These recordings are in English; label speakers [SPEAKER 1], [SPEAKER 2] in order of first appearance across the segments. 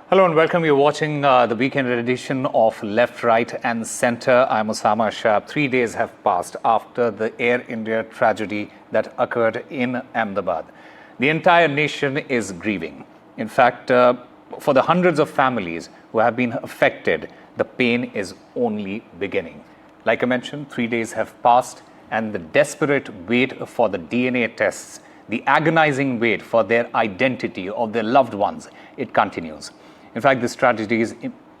[SPEAKER 1] Hello and welcome. You're watching the weekend edition of Left, Right and Centre. I'm Osama Shah. 3 days have passed after the Air India tragedy that occurred in Ahmedabad. The entire nation is grieving. In fact, for the hundreds of families who have been affected, the pain is only beginning. Like I mentioned, 3 days have passed and the desperate wait for the DNA tests, the agonizing wait for their identity of their loved ones, it continues. In fact, this tragedy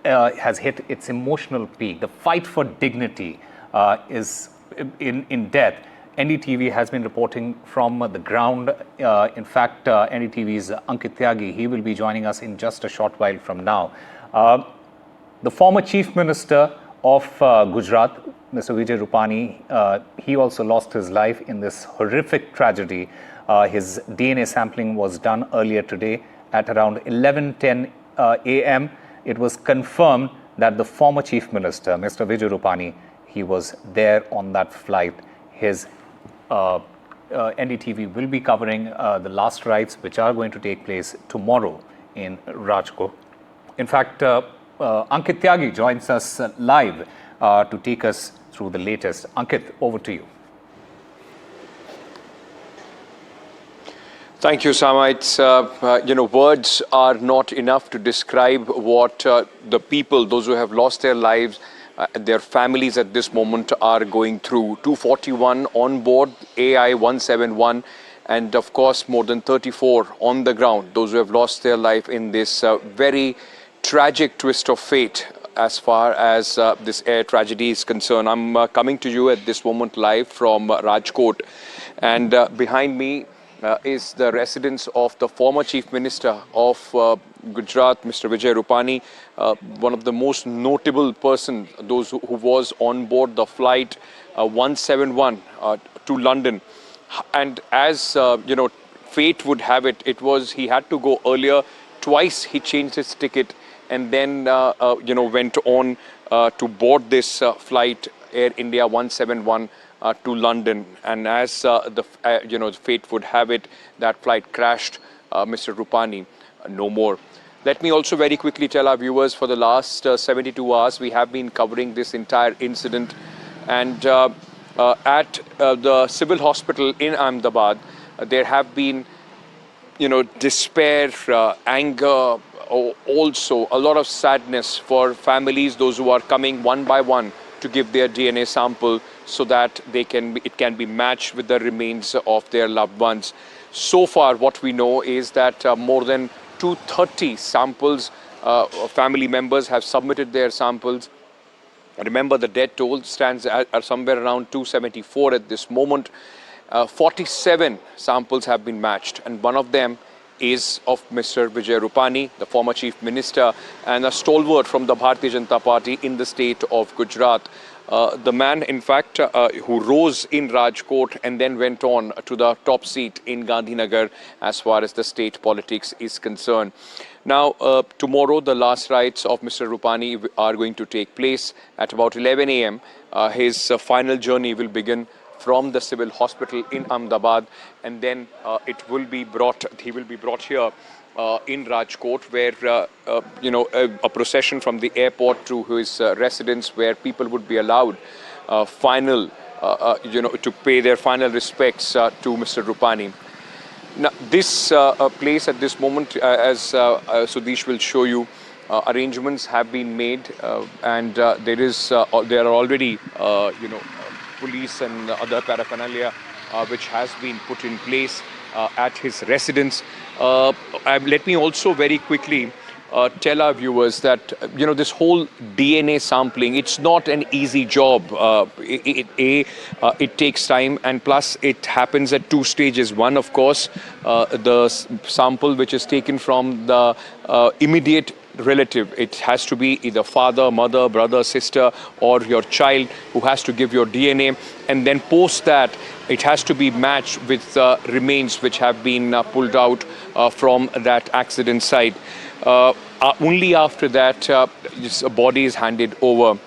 [SPEAKER 1] has hit its emotional peak. The fight for dignity is in death. NDTV has been reporting from the ground. In fact, NDTV's Ankit Tyagi, he will be joining us in just a short while from now. The former Chief Minister of Gujarat, Mr. Vijay Rupani, he also lost his life in this horrific tragedy. His DNA sampling was done earlier today at around 11:10 a.m. It was confirmed that the former Chief Minister, Mr. Vijay Rupani, he was there on that flight. His NDTV will be covering the last rites which are going to take place tomorrow in Rajkot. In fact, Ankit Tyagi joins us live to take us through the latest. Ankit, over to you.
[SPEAKER 2] Thank you, Sama. It's, words are not enough to describe what the people, those who have lost their lives, their families at this moment are going through. 241 on board AI 171 and of course more than 34 on the ground, those who have lost their life in this very tragic twist of fate as far as this air tragedy is concerned. I'm coming to you at this moment live from Rajkot, and behind me is the residence of the former Chief Minister of Gujarat, Mr. Vijay Rupani, one of the most notable persons, those who was on board the flight 171 to London. And as fate would have it, he had to go earlier. Twice he changed his ticket and then went on to board this flight Air India 171 to London, and as the fate would have it, that flight crashed. Mr. Rupani, no more. Let me also very quickly tell our viewers, for the last 72 hours, we have been covering this entire incident, and at the civil hospital in Ahmedabad, there have been, despair, anger, also a lot of sadness for families, those who are coming one by one to give their DNA sample so that it can be matched with the remains of their loved ones. So far, what we know is that more than 230 samples, family members have submitted their samples. Remember, the death toll stands at somewhere around 274 at this moment. 47 samples have been matched, and one of them is of Mr. Vijay Rupani, the former Chief Minister and a stalwart from the Bharatiya Janata Party in the state of Gujarat. The man, in fact, who rose in Rajkot and then went on to the top seat in Gandhinagar as far as the state politics is concerned. Now, tomorrow, the last rites of Mr. Rupani are going to take place at about 11 a.m. His final journey will begin from the civil hospital in Ahmedabad, and then he will be brought here in Rajkot, where a procession from the airport to his residence, where people would be allowed to pay their final respects to Mr. Rupani. Now, this place at this moment, as Sudesh will show you, arrangements have been made, and there are already police and other paraphernalia which has been put in place at his residence. Let me also very quickly tell our viewers that this whole DNA sampling, it's not an easy job. It takes time, and plus it happens at two stages. One, of course, the sample which is taken from the immediate relative. It has to be either father, mother, brother, sister, or your child who has to give your DNA, and then post that it has to be matched with remains which have been pulled out from that accident site. Only after that, a body is handed over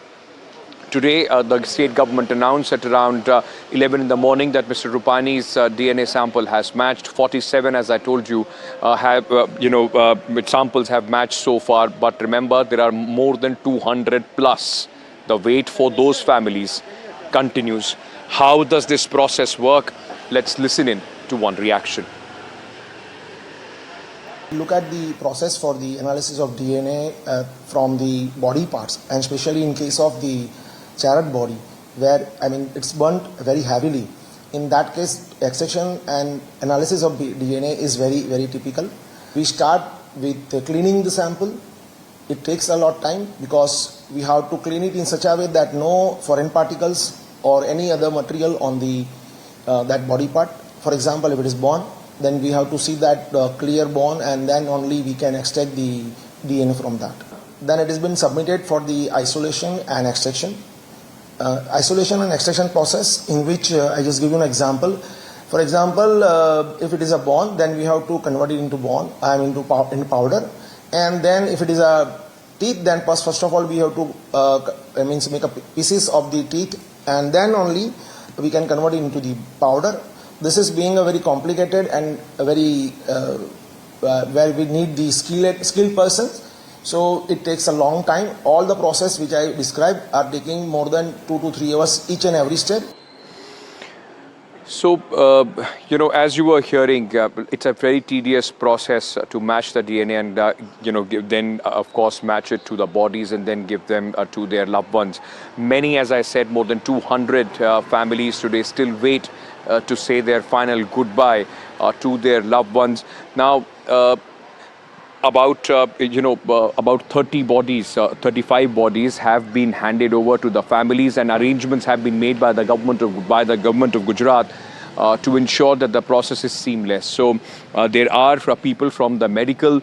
[SPEAKER 2] Today, the state government announced at around 11 in the morning that Mr. Rupani's DNA sample has matched. 47, as I told you, samples have matched so far. But remember, there are more than 200 plus. The wait for those families continues. How does this process work? Let's listen in to one reaction.
[SPEAKER 3] Look at the process for the analysis of DNA from the body parts, and especially in case of the charred body, where it's burnt very heavily. In that case, extraction and analysis of DNA is very, very typical. We start with cleaning the sample. It takes a lot of time because we have to clean it in such a way that no foreign particles or any other material on the that body part. For example, if it is bone, then we have to see that clear bone, and then only we can extract the DNA from that. Then it has been submitted for the isolation and extraction. Isolation and extraction process, in which I just give you an example. For example, if it is a bone, then we have to convert it into into powder. And then if it is a teeth, then first of all we have to make a pieces of the teeth, and then only we can convert it into the powder. This is being a very complicated and a very where we need the skilled persons. So it takes a long time. All the process which I described are taking more than 2 to 3 hours each and every step.
[SPEAKER 2] So, as you were hearing, it's a very tedious process to match the DNA and, then, of course, match it to the bodies and then give them to their loved ones. Many, as I said, more than 200 families today still wait to say their final goodbye to their loved ones. Now, about 30 bodies, 35 bodies have been handed over to the families, and arrangements have been made by the government of Gujarat to ensure that the process is seamless. So there are people from the medical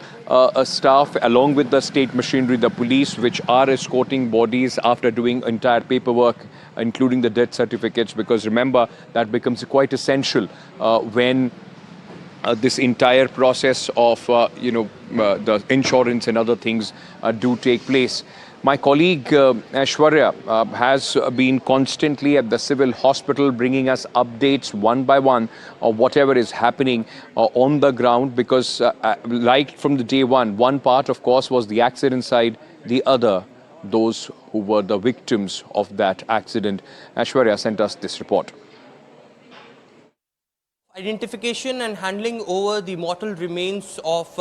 [SPEAKER 2] staff along with the state machinery, the police, which are escorting bodies after doing entire paperwork, including the death certificates, because remember, that becomes quite essential when this entire process of the insurance and other things do take place. My colleague Aishwarya has been constantly at the civil hospital bringing us updates one by one of whatever is happening on the ground, because like from the day one part of course was the accident side, the other those who were the victims of that accident. Aishwarya sent us this report.
[SPEAKER 4] Identification and handling over the mortal remains of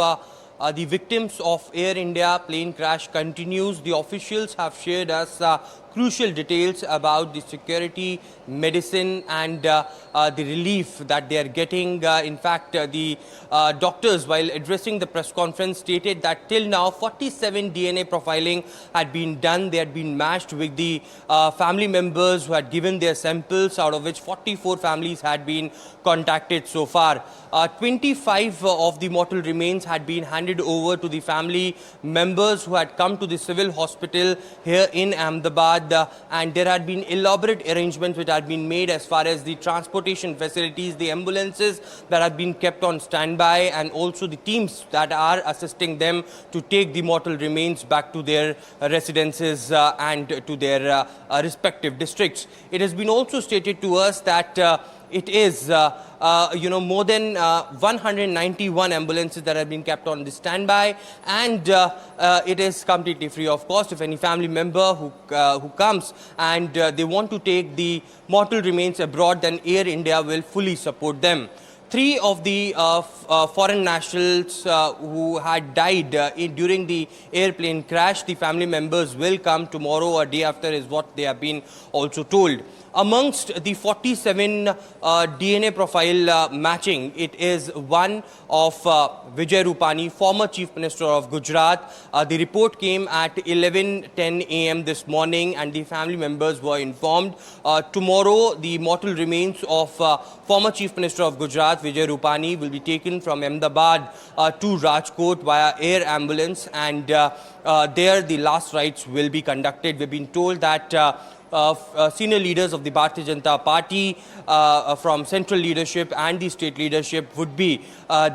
[SPEAKER 4] the victims of Air India plane crash continues. The officials have shared us crucial details about the security, medicine and the relief that they are getting. In fact, the doctors, while addressing the press conference, stated that till now 47 DNA profiling had been done. They had been matched with the family members who had given their samples, out of which 44 families had been contacted so far. 25 of the mortal remains had been handed over to the family members who had come to the civil hospital here in Ahmedabad, and there had been elaborate arrangements which had been made as far as the transportation facilities, the ambulances that have been kept on standby, and also the teams that are assisting them to take the mortal remains back to their residences and to their respective districts. It has been also stated to us that it is more than 191 ambulances that have been kept on the standby, and it is completely free of cost. If any family member who comes and they want to take the mortal remains abroad, then Air India will fully support them. 3 of the foreign nationals who had died during the airplane crash, the family members will come tomorrow or day after, is what they have been also told. Amongst the 47 DNA profile matching, it is one of Vijay Rupani, former Chief Minister of Gujarat. The report came at 11:10 a.m. this morning, and the family members were informed. Tomorrow, the mortal remains of former Chief Minister of Gujarat, Vijay Rupani, will be taken from Ahmedabad to Rajkot via air ambulance, and there the last rites will be conducted. We've been told that senior leaders of the Bharatiya Janata Party from central leadership and the state leadership would be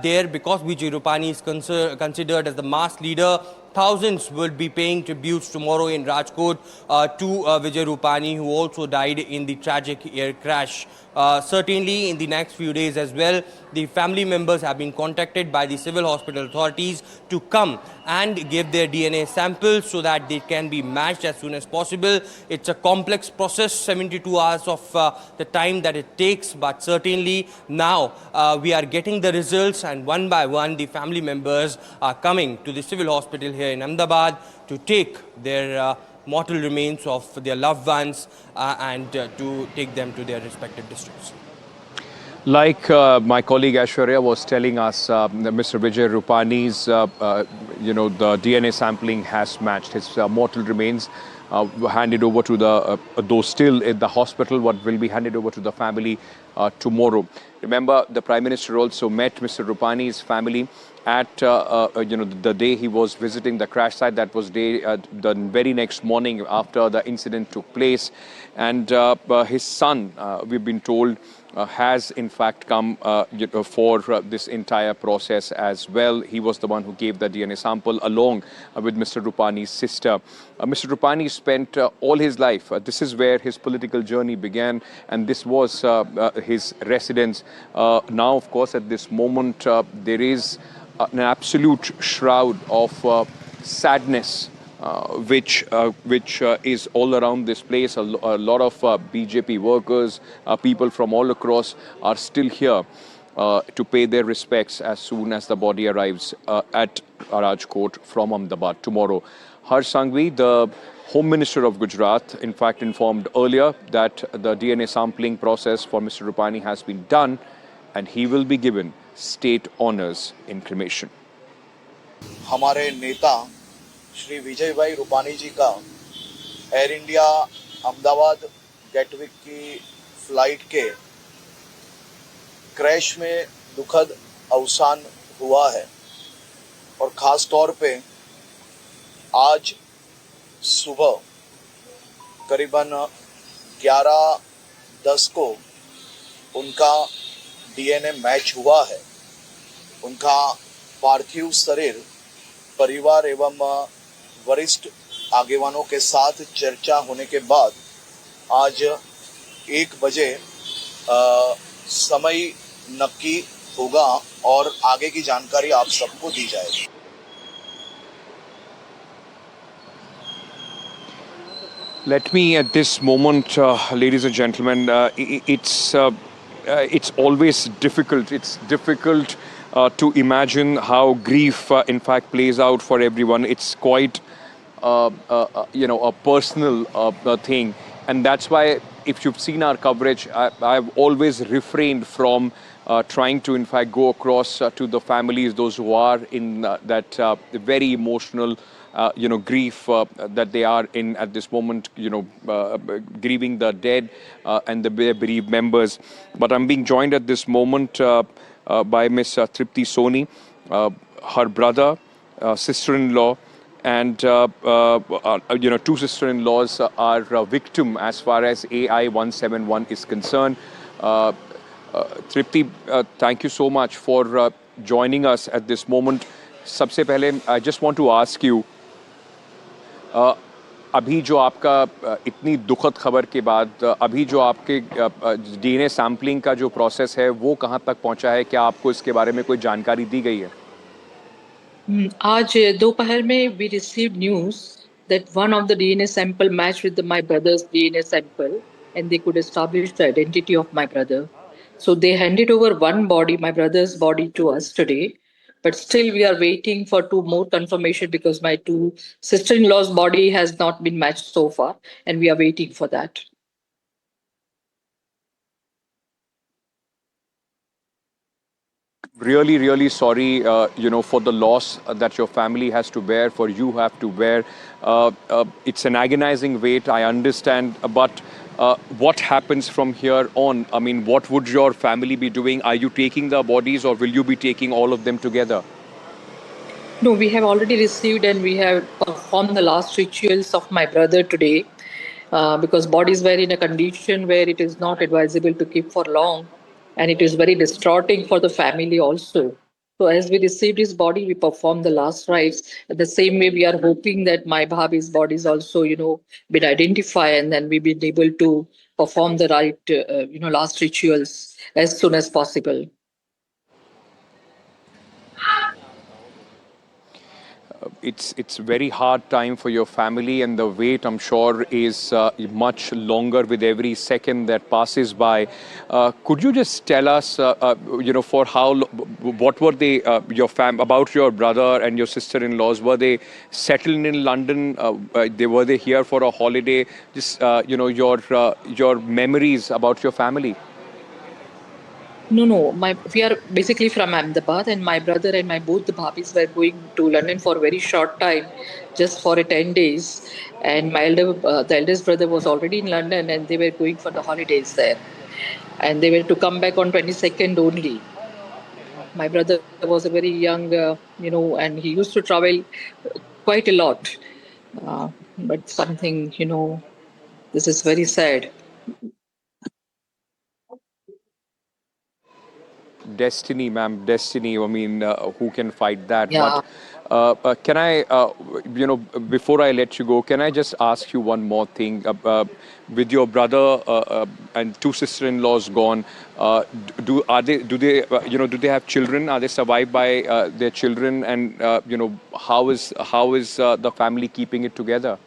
[SPEAKER 4] there, because Vijay Rupani is considered as the mass leader thousands will be paying tributes tomorrow in Rajkot to Vijay Rupani, who also died in the tragic air crash. Certainly in the next few days as well, the family members have been contacted by the civil hospital authorities to come and give their DNA samples so that they can be matched as soon as possible. It's a complex process, 72 hours of the time that it takes, but certainly now we are getting the results, and one by one the family members are coming to the civil hospital here in Ahmedabad to take their mortal remains of their loved ones and to take them to their respective districts.
[SPEAKER 2] Like my colleague Aishwarya was telling us, Mr. Vijay Rupani's, the DNA sampling has matched. His mortal remains handed over to the, though still in the hospital, what will be handed over to the family tomorrow. Remember, the Prime Minister also met Mr. Rupani's family at, the day he was visiting the crash site. That was the very next morning after the incident took place. And his son, we've been told, has in fact come for this entire process as well. He was the one who gave the DNA sample along with Mr. Rupani's sister. Mr. Rupani spent all his life. This is where his political journey began, and this was his residence. Now, of course, at this moment, there is an absolute shroud of sadness which is all around this place. A lot of BJP workers, people from all across are still here to pay their respects as soon as the body arrives at Rajkot from Ahmedabad tomorrow. Harsh Sanghvi, the Home Minister of Gujarat, in fact informed earlier that the DNA sampling process for Mr. Rupani has been done and he will be given state honours in cremation.
[SPEAKER 5] हमारे नेता श्री विजय भाई रूपानी जी का air India Ahmedabad Gatwick की flight के crash में दुखद अवसान हुआ है और ख़ास तौर पे आज सुबह करीबन 11:10 को उनका डीएनए मैच हुआ है। उनका पार्थिव शरीर परिवार एवं वरिष्ठ आगेवानों के साथ चर्चा होने के बाद आज 1 बजे समय नक्की होगा और आगे की जानकारी आप सबको दी जाएगी।
[SPEAKER 2] Let me at this moment, ladies and gentlemen, it's always difficult. It's difficult to imagine how grief, in fact, plays out for everyone. It's quite, a personal thing. And that's why, if you've seen our coverage, I've always refrained from trying to, in fact, go across to the families, those who are in that very emotional grief that they are in at this moment, grieving the dead and the bereaved members. But I'm being joined at this moment by Miss Tripti Soni, her brother, sister-in-law, and two sister-in-laws are a victim as far as AI 171 is concerned. Tripti, thank you so much for joining us at this moment. सबसे पहले, I just want to ask you, अभी जो आपका इतनी दुखद खबर के बाद अभी जो आपके डीएनए सैम्पलिंग का जो प्रोसेस है वो कहाँ तक पहुँचा है? क्या आपको इसके बारे में कोई जानकारी दी गई है?
[SPEAKER 6] आज दोपहर में we received news that one of the DNA sample matched with my brother's DNA sample and they could establish the identity of my brother. So they handed over one body, my brother's body, to us today. But still we are waiting for 2 more confirmation because my 2 sister-in-law's body has not been matched so far and we are waiting for that.
[SPEAKER 2] Really, really sorry, for the loss that your family has to bear, for you have to bear. It's an agonizing wait, I understand, but what happens from here on? I mean, what would your family be doing? Are you taking the bodies or will you be taking all of them together?
[SPEAKER 6] No, we have already received and we have performed the last rituals of my brother today because bodies were in a condition where it is not advisable to keep for long and it is very distraughting for the family also. So as we received his body, we performed the last rites. The same way, we are hoping that my Bhabhi's body is also, been identified, and then we've been able to perform the last rituals as soon as possible.
[SPEAKER 2] It's very hard time for your family, and the wait, I'm sure, is much longer with every second that passes by. Could you just tell us, for what were they, about your brother and your sister-in-laws? Were they settled in London? Were they here for a holiday? Just your memories about your family.
[SPEAKER 6] No. We are basically from Ahmedabad, and my brother and my both the Bhabis were going to London for a very short time, just for 10 days. And the eldest brother was already in London, and they were going for the holidays there. And they were to come back on 22nd only. My brother was a very young, and he used to travel quite a lot. But something, this is very sad.
[SPEAKER 2] Destiny, ma'am, destiny. I mean, who can fight that?
[SPEAKER 6] Yeah.
[SPEAKER 2] But can I, before I let you go, can I just ask you one more thing? With your brother and two sister-in-laws gone, do they have children? Are they survived by their children? And how is the family keeping it together?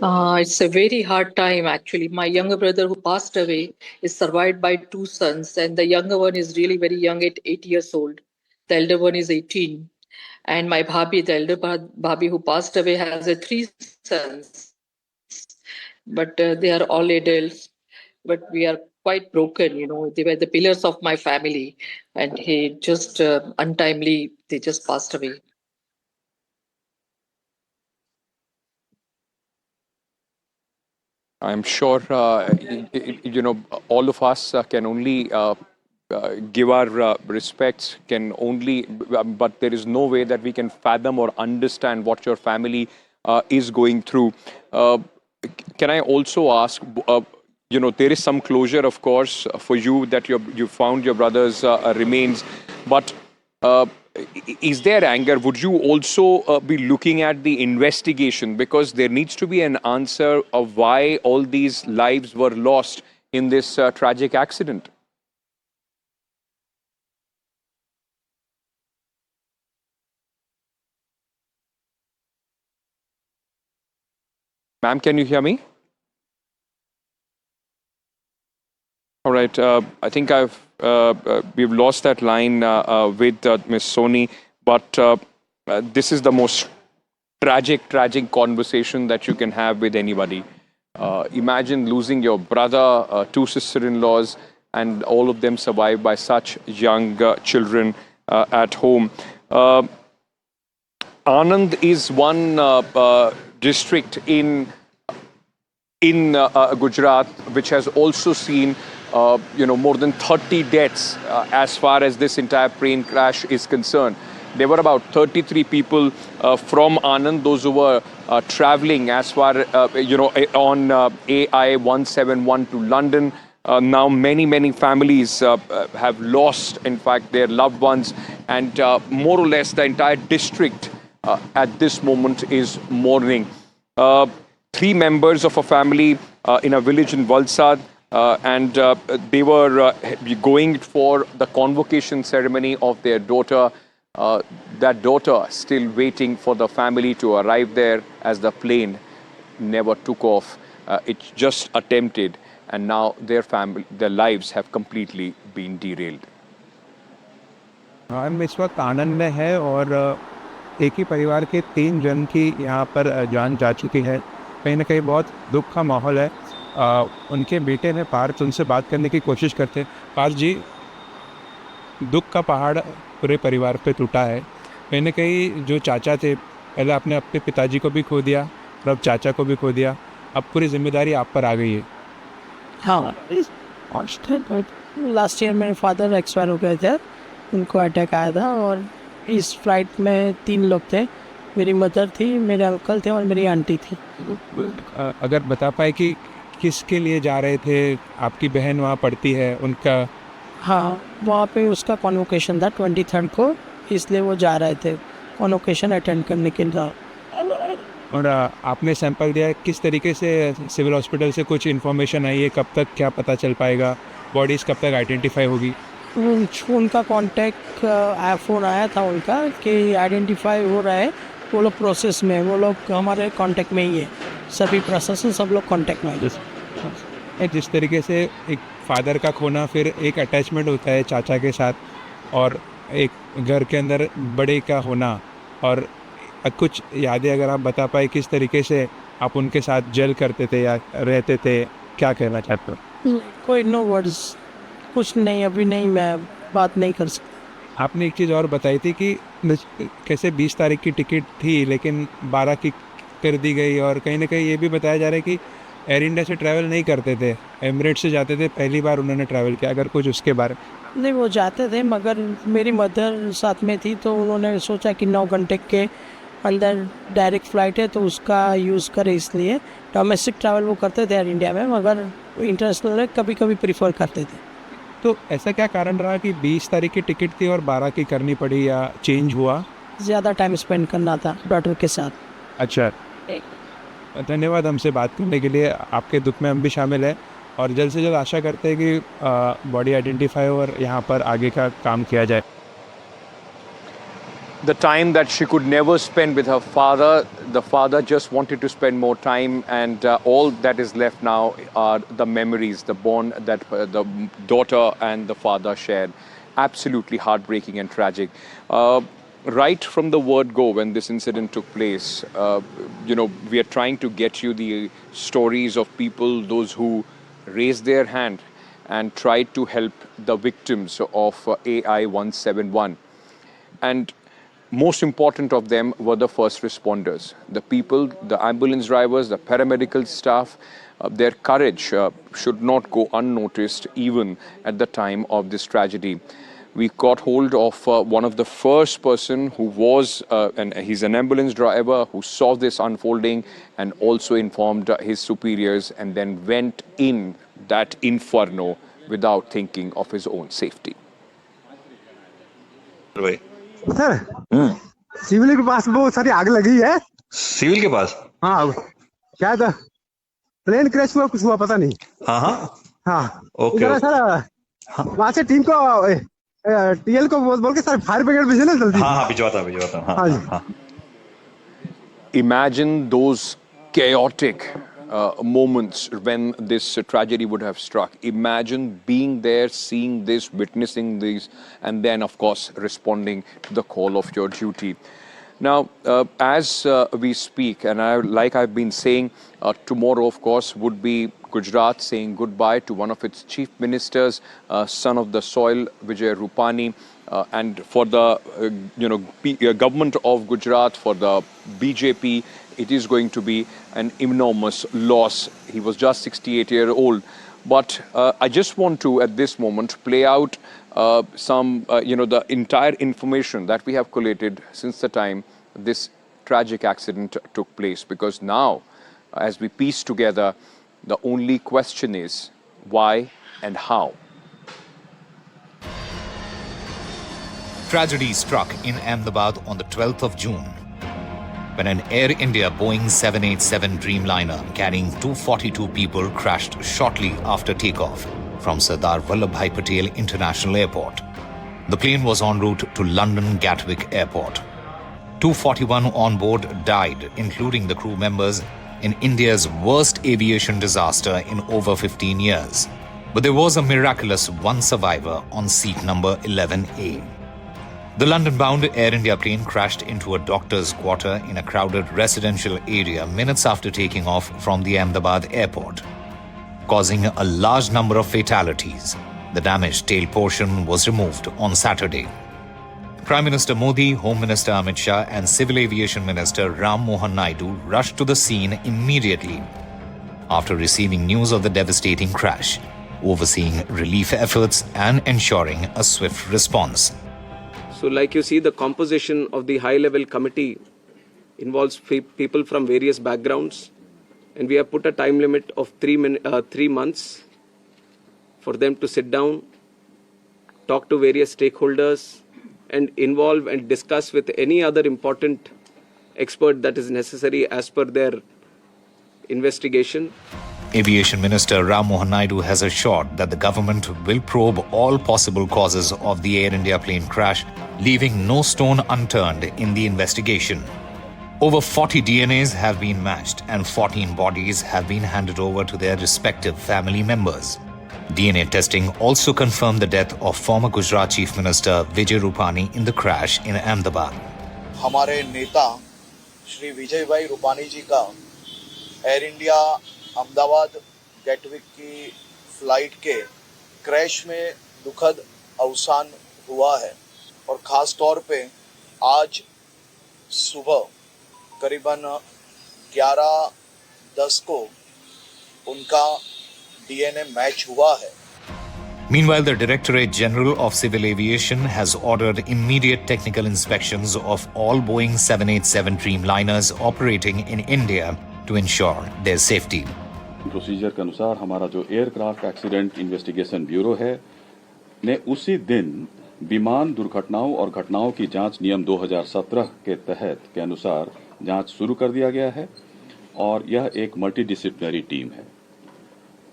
[SPEAKER 6] It's a very hard time, actually. My younger brother, who passed away, is survived by two sons, and the younger one is really very young, at 8 years old. The elder one is 18. And my Bhabhi, the elder Bhabhi, who passed away, has three sons, but they are all adults. But we are quite broken, They were the pillars of my family, and he just untimely, they just passed away.
[SPEAKER 2] I'm sure, all of us can only give our respects, but there is no way that we can fathom or understand what your family is going through. Can I also ask, there is some closure, of course, for you that you found your brother's remains, but is there anger? Would you also be looking at the investigation? Because there needs to be an answer of why all these lives were lost in this tragic accident. Ma'am, can you hear me? All right. I think we've lost that line with Ms. Soni, but this is the most tragic conversation that you can have with anybody. Imagine losing your brother, two sister-in-laws, and all of them survived by such young children at home. Anand is one district in Gujarat which has also seen more than 30 deaths as far as this entire plane crash is concerned. There were about 33 people from Anand, those who were traveling as far, on AI 171 to London. Now many families have lost, in fact, their loved ones, and more or less the entire district at this moment is mourning. 3 members of a family in a village in Valsad, and they were going for the convocation ceremony of their daughter. That daughter still waiting for the family to arrive there, as the plane never took off. It just attempted, and now their lives have completely been derailed.
[SPEAKER 7] हम इस वक्त आनंद में है और एक ही परिवार के 3 जन की यहाँ पर जान जा चुकी है। कहीं ना कहीं बहुत दुख का माहौल है। उनके बेटे ने पार्थ, उनसे बात करने की कोशिश करते। पार्थ जी, दुख का पहाड़ पूरे परिवार पे टूटा है। कहीं ना कहीं जो चाचा थे, पहले आपने अपने पिताजी को भी खो दिया और अब चाचा को भी खो दिया। अब पूरी जिम्मेदारी आप पर आ गई है।
[SPEAKER 8] हाँ, लास्ट ईयर मेरे फादर एक्सपायर हो गए थे, उनको अटैक आया था और इस फ्लाइट में 3 लोग थे। मेरी मदर थी, मेरे अंकल थे और मेरी आंटी थी।
[SPEAKER 7] अगर बता पाए कि किसके लिए जा रहे थे? आपकी बहन वहाँ पढ़ती है, उनका
[SPEAKER 8] हाँ, वहाँ पे उसका कॉन्वोकेशन था 23rd को, इसलिए वो जा रहे थे कॉन्वोकेशन अटेंड करने के लिए।
[SPEAKER 7] और आपने सैंपल दिया है, किस तरीके से सिविल हॉस्पिटल से कुछ इन्फॉर्मेशन आई है, कब तक क्या पता चल पाएगा, बॉडीज़ कब तक आइडेंटिफाई होगी?
[SPEAKER 8] उनका कांटेक्ट फ़ोन आया था उनका कि आइडेंटिफाई हो रहा है, वो लोग प्रोसेस में, वो लोग हमारे कांटेक्ट में ही है, सभी प्रशासन सब लोग कांटेक्ट में है।
[SPEAKER 7] जिस तरीके से एक फादर का खोना, फिर एक अटैचमेंट होता है चाचा के साथ, और एक घर के अंदर बड़े का होना, और कुछ यादें अगर आप बता पाए किस तरीके से आप उनके साथ जेल करते थे या रहते थे, क्या कहना चाहते हो?
[SPEAKER 8] कोई नो वर्ड्स, कुछ नहीं, अभी नहीं, मैं बात नहीं कर सकता।
[SPEAKER 7] आपने एक चीज़ और बताई थी कि कैसे 20 तारीख की टिकट थी लेकिन 12 की कर दी गई, और कहीं ना कहीं ये भी बताया जा रहा है कि एयर इंडिया से ट्रैवल नहीं करते थे, एमिरेट्स से जाते थे, पहली बार उन्होंने ट्रैवल किया। अगर कुछ उसके बारे में?
[SPEAKER 8] नहीं, वो जाते थे मगर मेरी मदर साथ में थी, तो उन्होंने सोचा कि 9 घंटे के अंदर डायरेक्ट फ़्लाइट है तो उसका यूज़ करें, इसलिए डोमेस्टिक ट्रैवल वो करते थे एयर इंडिया में, मगर इंटरनेशनल कभी कभी प्रीफर करते थे।
[SPEAKER 7] तो ऐसा क्या कारण रहा कि 20 तारीख की टिकट थी और 12 की करनी पड़ी, या चेंज हुआ?
[SPEAKER 8] ज़्यादा टाइम स्पेंड करना था डॉटर के साथ।
[SPEAKER 7] अच्छा, धन्यवाद हमसे बात करने के लिए। आपके दुख में हम भी शामिल हैं, और जल्द से जल्द आशा करते हैं कि बॉडी आइडेंटिफाई और यहाँ पर आगे का काम किया जाए।
[SPEAKER 2] The time that she could never spend with her father, the father just wanted to spend more time, and all that is left now are the memories, the bond that the daughter and the father shared. Absolutely heartbreaking and tragic. Right from the word go, when this incident took place, we are trying to get you the stories of people, those who raised their hand and tried to help the victims of AI 171. And most important of them were the first responders, the people, the ambulance drivers, the paramedical staff. Their courage should not go unnoticed even at the time of this tragedy. We got hold of one of the first person who was, and he's an ambulance driver, who saw this unfolding and also informed his superiors, and then went in that inferno without thinking of his own safety.
[SPEAKER 9] Sir, civil के पास बहुत सारी आग लगी है।
[SPEAKER 10] Civil के पास?
[SPEAKER 9] हाँ, शायद प्लेन क्रैश हुआ, कुछ हुआ पता नहीं।
[SPEAKER 10] हाँ हाँ
[SPEAKER 9] हाँ,
[SPEAKER 10] ओके
[SPEAKER 9] सर, वहाँ से टीम को टीएल को बोल के सर फायर ब्रिगेड भेजना जल्दी।
[SPEAKER 10] हाँ भिजवाता
[SPEAKER 9] हाँ जी हाँ।
[SPEAKER 2] Imagine those chaotic moments when this tragedy would have struck. Imagine being there, seeing this, witnessing this, and then, of course, responding to the call of your duty. Now, as we speak, and like I've been saying, tomorrow, of course, would be Gujarat saying goodbye to one of its chief ministers, son of the soil, Vijay Rupani. And for the government of Gujarat, for the BJP, it is going to be an enormous loss. He was just 68 years old. But I just want to, at this moment, play out the entire information that we have collated since the time this tragic accident took place. Because now, as we piece together, the only question is why and how.
[SPEAKER 1] Tragedy struck in Ahmedabad on the 12th of June when an Air India Boeing 787 Dreamliner carrying 242 people crashed shortly after takeoff from Sardar Vallabhbhai Patel International Airport. The plane was en route to London Gatwick Airport. 241 on board died, including the crew members, in India's worst aviation disaster in over 15 years. But there was a miraculous one survivor on seat number 11A. The London-bound Air India plane crashed into a doctor's quarter in a crowded residential area minutes after taking off from the Ahmedabad airport, causing a large number of fatalities. The damaged tail portion was removed on Saturday. Prime Minister Modi, Home Minister Amit Shah and Civil Aviation Minister Ram Mohan Naidu rushed to the scene immediately after receiving news of the devastating crash, overseeing relief efforts and ensuring a swift response.
[SPEAKER 11] So like you see, the composition of the high-level committee involves people from various backgrounds, and we have put a time limit of 3 months for them to sit down talk to various stakeholders, and involve and discuss with any other important expert that is necessary as per their investigation.
[SPEAKER 1] Aviation Minister Ram Mohan Naidu has assured that the government will probe all possible causes of the Air India plane crash, leaving no stone unturned in the investigation. Over 40 DNAs have been matched and 14 bodies have been handed over to their respective family members. DNA testing also confirmed the death of former Gujarat Chief Minister Vijay Rupani in the crash in Ahmedabad.
[SPEAKER 5] हमारे नेता श्री विजय भाई रूपानी जी का air India Ahmedabad Gatwick की flight के crash में दुखद अवसान हुआ है और ख़ास तौर पे आज सुबह करीबन 11:10 को उनका डीएनए मैच हुआ है.
[SPEAKER 1] Meanwhile, the Directorate General of Civil Aviation has ordered immediate technical inspections of all Boeing 787 Dreamliners operating in India to ensure their safety.
[SPEAKER 12] Procedure के अनुसार हमारा जो एयरक्राफ्ट एक्सीडेंट इन्वेस्टिगेशन ब्यूरो है ने उसी दिन विमान दुर्घटनाओं और घटनाओं की जांच नियम 2017 के तहत के अनुसार जांच शुरू कर दिया गया है और यह एक मल्टीडिसिप्लिनरी टीम है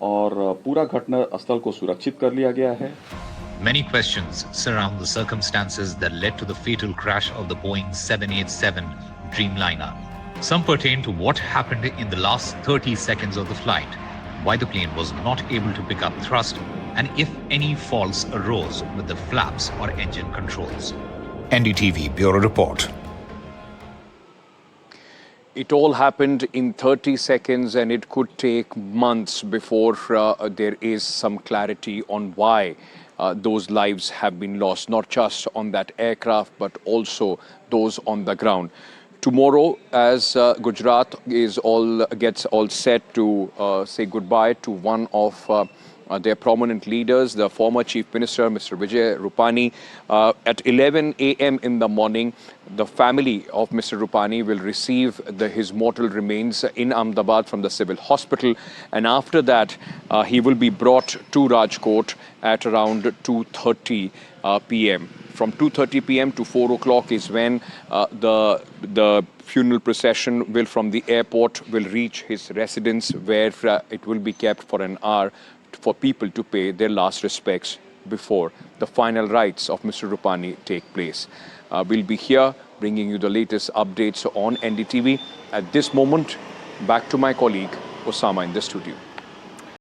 [SPEAKER 12] और पूरा घटना स्थल को सुरक्षित कर लिया गया है.
[SPEAKER 1] Many questions surround the circumstances that led to the fatal crash of the Boeing 787 Dreamliner. Some pertain to what happened in the last 30 seconds of the flight, why the plane was not able to pick up thrust, and if any faults arose with the flaps or engine controls. NDTV Bureau Report.
[SPEAKER 2] It all happened in 30 seconds and it could take months before there is some clarity on why those lives have been lost, not just on that aircraft but also those on the ground. Tomorrow, as Gujarat gets all set to say goodbye to one of their prominent leaders, the former Chief Minister, Mr. Vijay Rupani, at 11 a.m. in the morning, the family of Mr. Rupani will receive his mortal remains in Ahmedabad from the civil hospital, and after that, he will be brought to Rajkot at around 2:30 p.m. From 2:30 p.m. to 4 o'clock is when the funeral procession from the airport will reach his residence, where it will be kept for an hour for people to pay their last respects before the final rites of Mr. Rupani take place. We'll be here bringing you the latest updates on NDTV. At this moment, back to my colleague Osama in the studio.